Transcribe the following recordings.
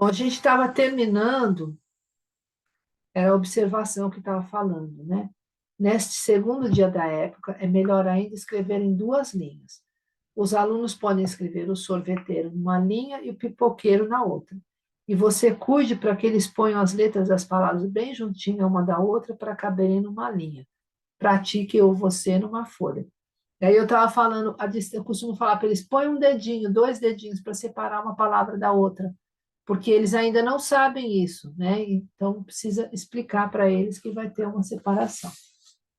A gente estava terminando, era a observação que estava falando, né? Neste segundo dia da época, é melhor ainda escrever em duas linhas. Os alunos podem escrever o sorveteiro numa linha e o pipoqueiro na outra. E você cuide para que eles ponham as letras das palavras bem juntinho uma da outra para caberem numa linha. Pratique ou você numa folha. Daí eu estava falando, eu costumo falar para eles, põe um dedinho, dois dedinhos para separar uma palavra da outra, porque eles ainda não sabem isso, né? Então precisa explicar para eles que vai ter uma separação.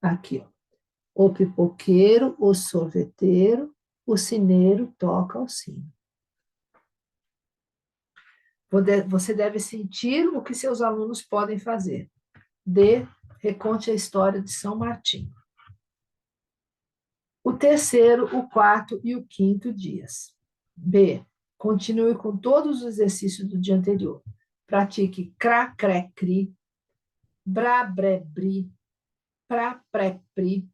Aqui, ó. O pipoqueiro, o sorveteiro, o sineiro toca o sino. Você deve sentir o que seus alunos podem fazer. D. Reconte a história de São Martinho. O terceiro, o quarto e o quinto dias. B. Continue com todos os exercícios do dia anterior. Pratique cra, cre, cri, bra, bre, bri, pra, pré, pri,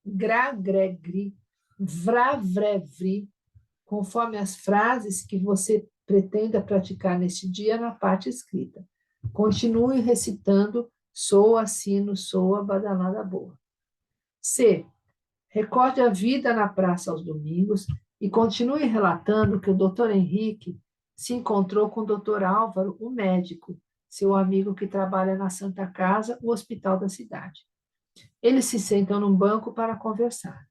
gra, gre, gri, vra, vre, vri, conforme as frases que você pretenda praticar neste dia na parte escrita. Continue recitando soa, sino, soa, badalada boa. C. Recorde a vida na praça aos domingos e continue relatando que o doutor Henrique se encontrou com o doutor Álvaro, o médico, seu amigo que trabalha na Santa Casa, o hospital da cidade. Eles se sentam num banco para conversar.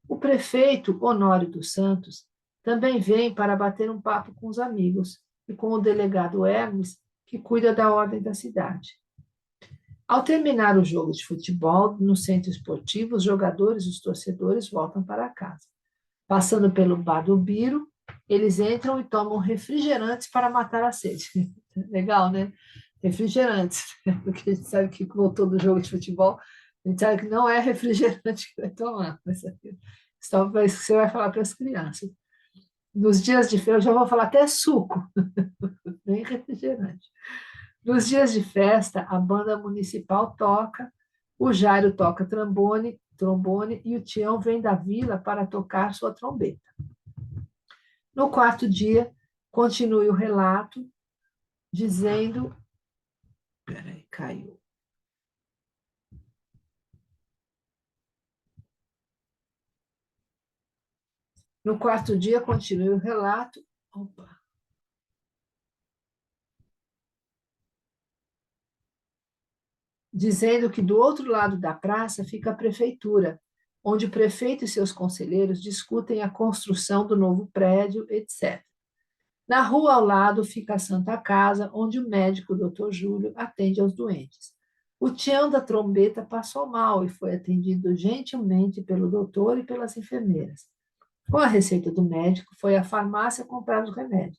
O prefeito Honório dos Santos também vem para bater um papo com os amigos e com o delegado Hermes, que cuida da ordem da cidade. Ao terminar o jogo de futebol no centro esportivo, os jogadores e os torcedores voltam para casa. Passando pelo bar do Biro, eles entram e tomam refrigerantes para matar a sede. Legal, né? Refrigerantes, porque a gente sabe que voltou do jogo de futebol, a gente sabe que não é refrigerante que vai tomar, mas só você vai falar para as crianças. Nos dias de feira, eu já vou falar até suco, nem refrigerante. Nos dias de festa, a banda municipal toca, o Jairo toca trombone e o Tião vem da vila para tocar sua trombeta. No quarto dia, continue o relato dizendo. Peraí, caiu. No quarto dia, continue o relato. Opa. Dizendo que do outro lado da praça fica a prefeitura, onde o prefeito e seus conselheiros discutem a construção do novo prédio, etc. Na rua ao lado fica a Santa Casa, onde o médico Dr. Júlio atende aos doentes. O Tião da trombeta passou mal e foi atendido gentilmente pelo doutor e pelas enfermeiras. Com a receita do médico, foi à farmácia comprar os remédios.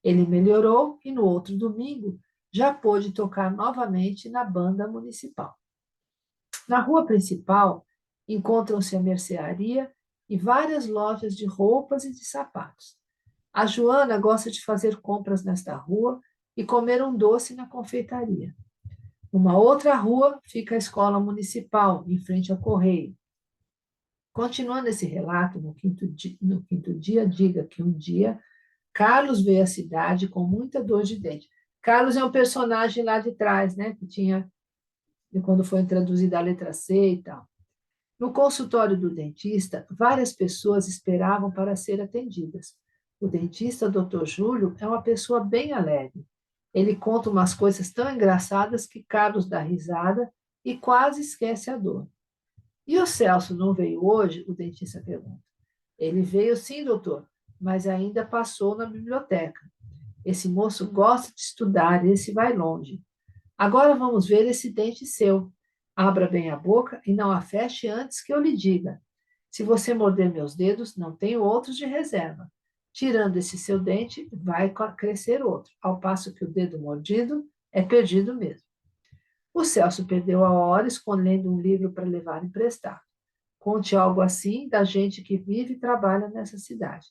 Ele melhorou e no outro domingo já pôde tocar novamente na banda municipal. Na rua principal encontram-se a mercearia e várias lojas de roupas e de sapatos. A Joana gosta de fazer compras nesta rua e comer um doce na confeitaria. Numa outra rua fica a escola municipal, em frente ao correio. Continuando esse relato, no quinto dia, diga que um dia Carlos veio à cidade com muita dor de dente. Carlos é um personagem lá de trás, né? Que tinha, quando foi introduzida a letra C e tal. No consultório do dentista, várias pessoas esperavam para ser atendidas. O dentista, Dr. Júlio, é uma pessoa bem alegre. Ele conta umas coisas tão engraçadas que Carlos dá risada e quase esquece a dor. E o Celso não veio hoje? O dentista pergunta. Ele veio sim, doutor, mas ainda passou na biblioteca. Esse moço gosta de estudar, esse vai longe. Agora vamos ver esse dente seu. Abra bem a boca e não a feche antes que eu lhe diga. Se você morder meus dedos, não tenho outros de reserva. Tirando esse seu dente, vai crescer outro, ao passo que o dedo mordido é perdido mesmo. O Celso perdeu a hora escolhendo um livro para levar emprestado. Conte algo assim da gente que vive e trabalha nessa cidade.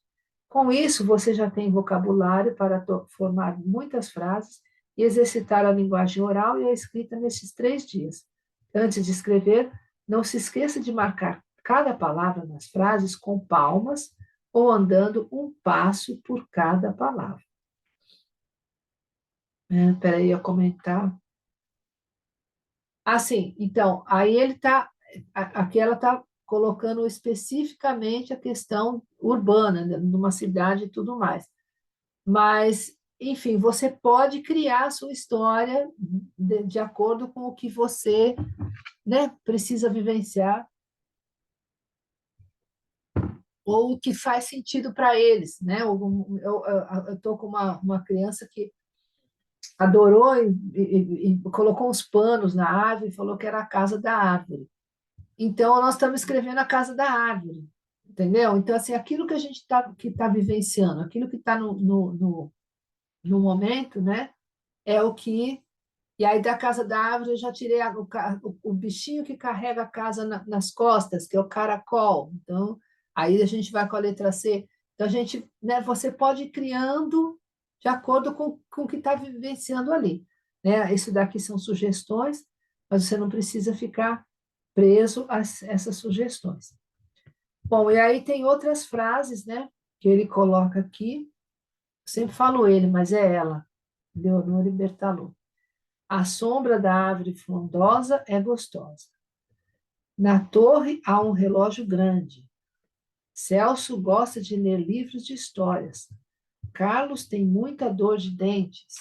Com isso, você já tem vocabulário para formar muitas frases e exercitar a linguagem oral e a escrita nesses 3 dias. Antes de escrever, não se esqueça de marcar cada palavra nas frases com palmas ou andando um passo por cada palavra. Espera aí, eu comentar. Assim, então, aí ele está, aqui ela está colocando especificamente a questão urbana, né, numa cidade e tudo mais. Mas, enfim, você pode criar a sua história de acordo com o que você, né, precisa vivenciar ou o que faz sentido para eles, né? Eu estou com uma criança que adorou e colocou uns panos na árvore e falou que era a casa da árvore. Então, nós estamos escrevendo a casa da árvore, entendeu? Então, assim, aquilo que a gente está vivenciando, aquilo que está no momento, né? É o que. E aí, da casa da árvore, eu já tirei o bichinho que carrega a casa nas costas, que é o caracol. Então, aí a gente vai com a letra C. Então, a gente, né, você pode ir criando de acordo com o que está vivenciando ali. Né? Isso daqui são sugestões, mas você não precisa ficar preso a essas sugestões. Bom, e aí tem outras frases, né, que ele coloca aqui. Sempre falo ele, mas é ela, Leonora Bertolot. A sombra da árvore frondosa é gostosa. Na torre há um relógio grande. Celso gosta de ler livros de histórias. Carlos tem muita dor de dentes.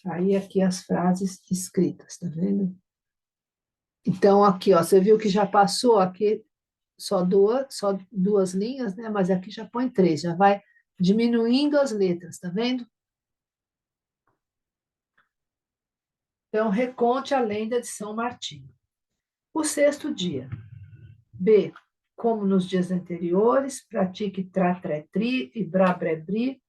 Aí aqui as frases escritas, tá vendo? Então aqui, ó, você viu que já passou aqui só duas linhas, né? Mas aqui já põe três, já vai diminuindo as letras, tá vendo? Então reconte a lenda de São Martinho. O sexto dia. B. Como nos dias anteriores, pratique tra-tre-tri e brá-bré-bri,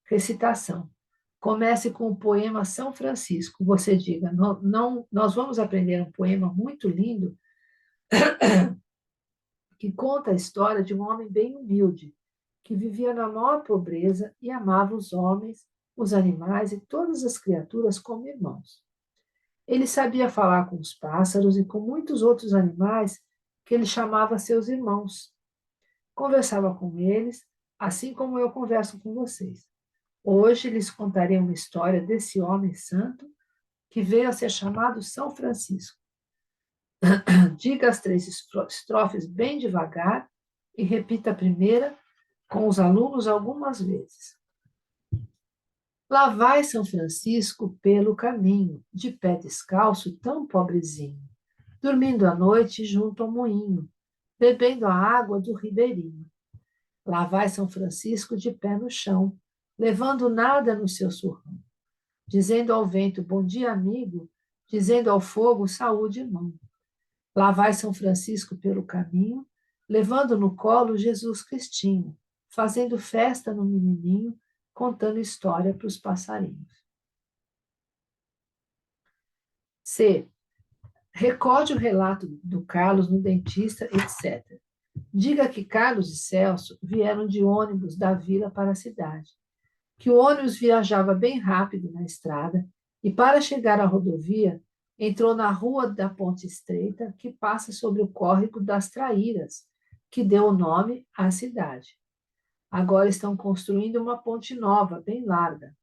recitação. Comece com o poema São Francisco. Você diga, não, não, nós vamos aprender um poema muito lindo que conta a história de um homem bem humilde, que vivia na maior pobreza e amava os homens, os animais e todas as criaturas como irmãos. Ele sabia falar com os pássaros e com muitos outros animais que ele chamava seus irmãos. Conversava com eles, assim como eu converso com vocês. Hoje lhes contarei uma história desse homem santo que veio a ser chamado São Francisco. Diga as três estrofes bem devagar e repita a primeira com os alunos algumas vezes. Lá vai São Francisco pelo caminho, de pé descalço, tão pobrezinho, dormindo à noite junto ao moinho, bebendo a água do ribeirinho. Lá vai São Francisco de pé no chão, levando nada no seu surrão, dizendo ao vento, bom dia, amigo, dizendo ao fogo, saúde, irmão. Lá vai São Francisco pelo caminho, levando no colo Jesus Cristinho, fazendo festa no menininho, contando história para os passarinhos. C. Recorde o relato do Carlos no dentista, etc. Diga que Carlos e Celso vieram de ônibus da vila para a cidade, que o ônibus viajava bem rápido na estrada e, para chegar à rodovia, entrou na rua da Ponte Estreita, que passa sobre o córrego das Traíras, que deu o nome à cidade. Agora estão construindo uma ponte nova, bem larga.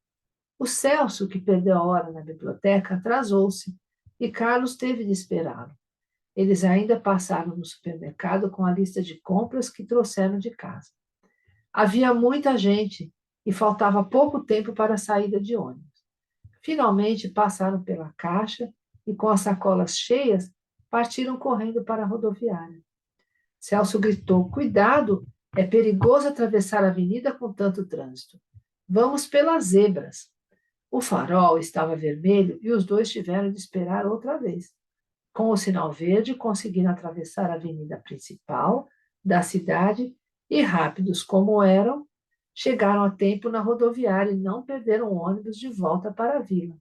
O Celso, que perdeu a hora na biblioteca, atrasou-se e Carlos teve de esperá-lo. Eles ainda passaram no supermercado com a lista de compras que trouxeram de casa. Havia muita gente e faltava pouco tempo para a saída de ônibus. Finalmente passaram pela caixa e, com as sacolas cheias, partiram correndo para a rodoviária. Celso gritou: Cuidado, é perigoso atravessar a avenida com tanto trânsito. Vamos pelas zebras. O farol estava vermelho e os dois tiveram de esperar outra vez. Com o sinal verde, conseguiram atravessar a avenida principal da cidade e, rápidos como eram, chegaram a tempo na rodoviária e não perderam o ônibus de volta para a vila.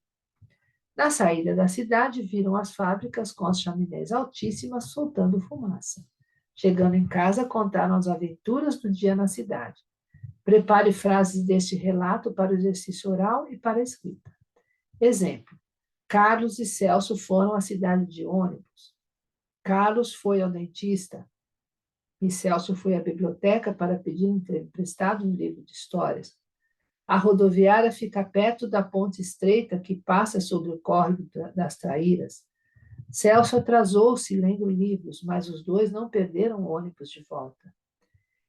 Na saída da cidade, viram as fábricas com as chaminés altíssimas soltando fumaça. Chegando em casa, contaram as aventuras do dia na cidade. Prepare frases deste relato para o exercício oral e para a escrita. Exemplo: Carlos e Celso foram à cidade de ônibus. Carlos foi ao dentista e Celso foi à biblioteca para pedir emprestado um livro de histórias. A rodoviária fica perto da ponte estreita que passa sobre o córrego das Traíras. Celso atrasou-se lendo livros, mas os dois não perderam o ônibus de volta.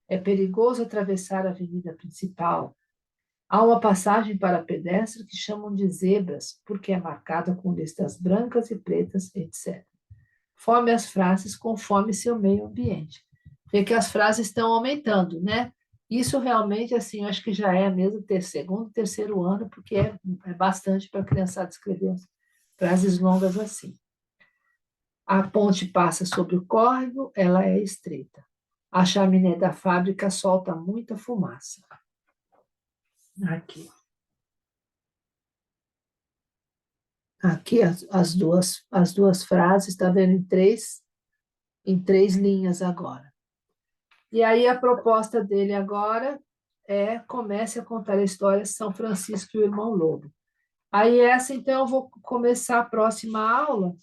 É perigoso atravessar a avenida principal. Há uma passagem para pedestres que chamam de zebras, porque é marcada com listas brancas e pretas, etc. Forme as frases conforme seu meio ambiente. Vê que as frases estão aumentando, né? Isso realmente, assim, eu acho que já é mesmo segundo, terceiro ano, porque é bastante para a criançada escrever frases longas assim. A ponte passa sobre o córrego, ela é estreita. A chaminé da fábrica solta muita fumaça. Aqui. Aqui as duas frases, está vendo em três linhas agora. E aí a proposta dele agora é comece a contar a história São Francisco e o Irmão Lobo. Aí essa, então, eu vou começar a próxima aula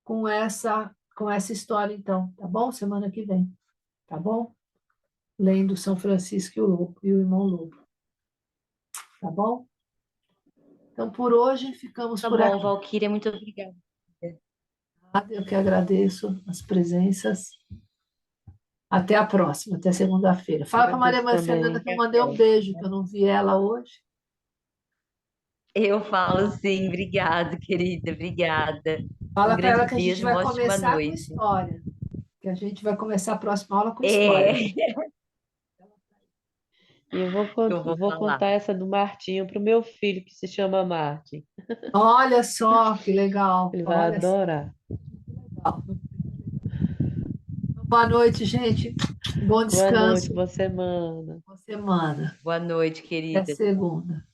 com essa história, então, tá bom? Semana que vem, tá bom? Lendo São Francisco e o Irmão Lobo, tá bom? Então, por hoje, ficamos Tá por bom, aqui. Valquíria, muito obrigada. Eu que agradeço as presenças. Até a próxima, até segunda-feira. Fala para Agradeço Maria Fernanda também. que eu mandei um beijo, que eu não vi ela hoje. Eu falo sim, obrigada, querida, obrigada. Um Fala para ela grande que a gente beijo, vai uma ótima começar com noite. história. Que a gente vai começar a próxima aula com história. É, E eu vou, eu vou vou falar. contar essa do Martinho para o meu filho, que se chama Martin. Olha só que legal. Ele vai Olha só. adorar. Boa noite, gente. Bom Boa noite, descanso. boa semana. Boa semana. Boa noite, Até querida. segunda.